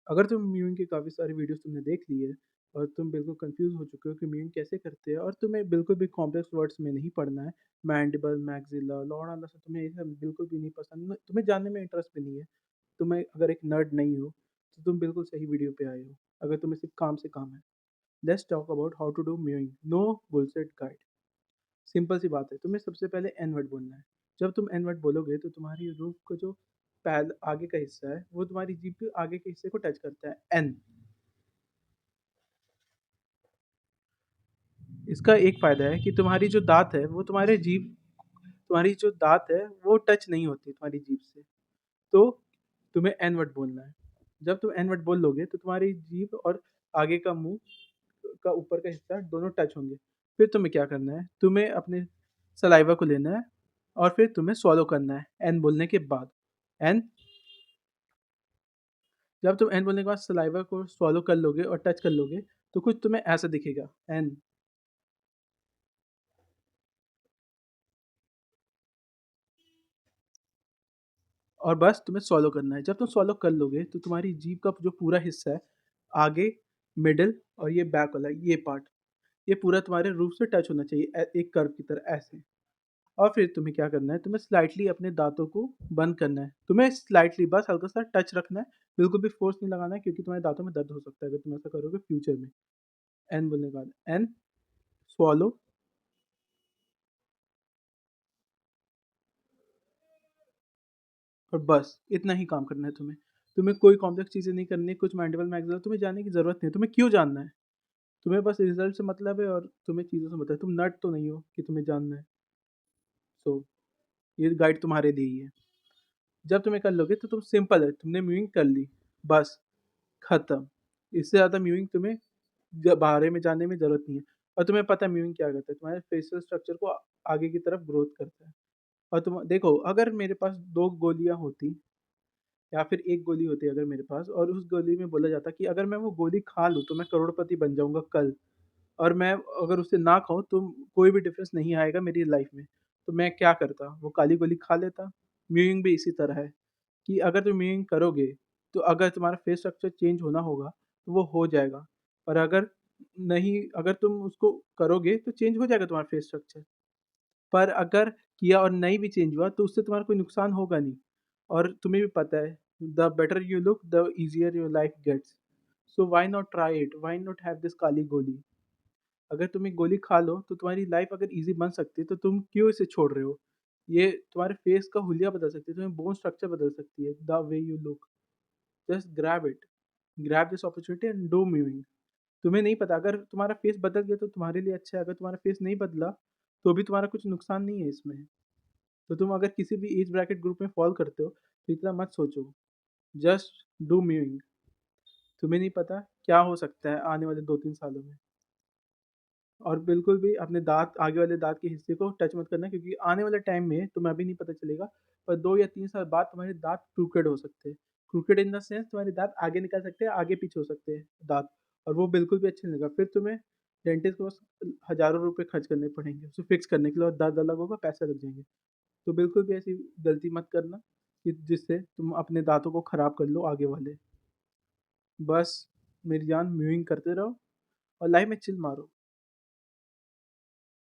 अगर तुम म्यूइंग की काफ़ी सारी वीडियोस तुमने देख ली है और तुम बिल्कुल कंफ्यूज हो चुके हो कि म्यूइंग कैसे करते हैं और तुम्हें बिल्कुल भी कॉम्प्लेक्स वर्ड्स में नहीं पढ़ना है, मैंडिबल, मैक्सिला, लोअर से तुम्हें ये सब बिल्कुल भी नहीं पसंद, तुम्हें जानने में इंटरेस्ट भी नहीं है, तुम्हें अगर एक नर्ड नहीं हो तो तुम बिल्कुल सही वीडियो पे आए हो। अगर तुम्हें सिर्फ काम से काम है, let's talk about how to do mewing, no bullshit guide. Simple सी बात है, तुम्हें सबसे पहले एन वर्ड बोलना है। जब तुम एन वर्ड बोलोगे तो तुम्हारी रूफ का जो पैल आगे का हिस्सा है वो तुम्हारी जीभ के आगे के हिस्से को टच करता है, एन। इसका एक फ़ायदा है कि तुम्हारी जो दाँत है वो तुम्हारी जो दाँत है वो टच नहीं होती तुम्हारी जीभ से। तो तुम्हें एन वर्ड बोलना है। जब तुम एन वर्ड बोल लोगे तो तुम्हारी जीभ और आगे का मुँह का ऊपर का हिस्सा दोनों टच होंगे। फिर तुम्हें क्या करना है? तुम्हें अपने सलाइवा को लेना है और फिर तुम्हें स्वॉलो करना है एन बोलने के बाद। एन। जब तुम एन बोलने के बाद सलाइवा को स्वॉलो कर लोगे और टच कर लोगे तो कुछ तुम्हें ऐसा दिखेगा, एन। और बस तुम्हें सॉलो करना है। जब तुम सॉलो कर लोगे तो तुम्हारी जीभ का जो पूरा हिस्सा है, आगे, मिडल और ये बैक वाला ये पार्ट, ये पूरा तुम्हारे रूफ से टच होना चाहिए, एक कर्व की तरह ऐसे। और फिर तुम्हें क्या करना है, तुम्हें स्लाइटली अपने दांतों को बंद करना है। तुम्हें स्लाइटली बस हल्का सा टच रखना है, बिल्कुल भी फोर्स नहीं लगाना है, क्योंकि तुम्हारे दांतों में दर्द हो सकता है अगर तुम ऐसा करोगे फ्यूचर में। एन बोलने के बाद एन, स्वॉलो, और बस इतना ही काम करना है तुम्हें। तुम्हें कोई कॉम्प्लेक्स चीज़ें नहीं करनी, कुछ मैंडिबल मैक्सिलर तुम्हें जानने की ज़रूरत नहीं है। तुम्हें क्यों जानना है? तुम्हें बस रिजल्ट से मतलब है और तुम्हें चीज़ों से मतलब है। तुम नट तो नहीं हो कि तुम्हें जानना है। सो ये गाइड तुम्हारे लिए ही है। जब तुम्हें कर लोगे तो तुम सिंपल है, तुमने म्यूइंग कर ली, बस खत्म। इससे ज़्यादा म्यूइंग तुम्हें बारे में जानने में ज़रूरत नहीं है। और तुम्हें पता है म्यूइंग क्या करता है, तुम्हारे फेशियल स्ट्रक्चर को आगे की तरफ ग्रोथ करता है। और तुम देखो, अगर मेरे पास दो गोलियां होती या फिर एक गोली होती अगर मेरे पास, और उस गोली में बोला जाता कि अगर मैं वो गोली खा लूँ तो मैं करोड़पति बन जाऊंगा कल, और मैं अगर उसे ना खाऊँ तो कोई भी डिफरेंस नहीं आएगा मेरी लाइफ में, तो मैं क्या करता? वो काली गोली खा लेता। म्यूइंग भी इसी तरह है कि अगर तुम म्यूइंग करोगे तो अगर तुम्हारा फेस स्ट्रक्चर चेंज होना होगा तो वो हो जाएगा, और अगर नहीं, अगर तुम उसको करोगे तो चेंज हो जाएगा तुम्हारा फेस स्ट्रक्चर। पर अगर किया और नहीं भी चेंज हुआ तो उससे तुम्हारा कोई नुकसान होगा नहीं। और तुम्हें भी पता है, the better you look the easier your life gets. So why not try it, why not have this काली गोली। अगर तुम एक गोली खा लो तो तुम्हारी लाइफ अगर इजी बन सकती है तो तुम क्यों इसे छोड़ रहे हो? ये तुम्हारे फेस का हुलिया बदल सकती है, तुम्हें बोन स्ट्रक्चर बदल सकती है, the way you look. Just grab it, grab this opportunity and do moving. तुम्हें नहीं पता, अगर तुम्हारा फेस बदल गया तो तुम्हारे लिए अच्छा है, अगर तुम्हारा फेस नहीं बदला तो भी तुम्हारा कुछ नुकसान नहीं है इसमें। तो तुम अगर किसी भी एज ब्रैकेट ग्रुप में फॉल करते हो तो इतना मत सोचो, जस्ट डू मूविंग। तुम्हें नहीं पता क्या हो सकता है आने वाले 2-3 सालों में। और बिल्कुल भी अपने दाँत, आगे वाले दाँत के हिस्से को टच मत करना, क्योंकि आने वाले टाइम में तुम्हें अभी नहीं पता चलेगा, पर 2 या 3 साल बाद तुम्हारे दाँत क्रूकेड हो सकते हैं। क्रूकेड इन द सेंस तुम्हारे दाँत आगे निकल सकते हैं, आगे-पीछे हो सकते हैं दाँत, और वो बिल्कुल भी अच्छा नहीं लगेगा। फिर तुम्हें डेंटिस्ट के पास हज़ारों रुपए खर्च करने पड़ेंगे उसे फिक्स करने के लिए, और दर्द अलग होगा, पैसे लग जाएँगे। तो बिल्कुल भी ऐसी गलती मत करना कि जिससे तुम अपने दाँतों को खराब कर लो आगे वाले। बस मेरी जान, म्यूइंग करते रहो और लाइफ में चिल मारो।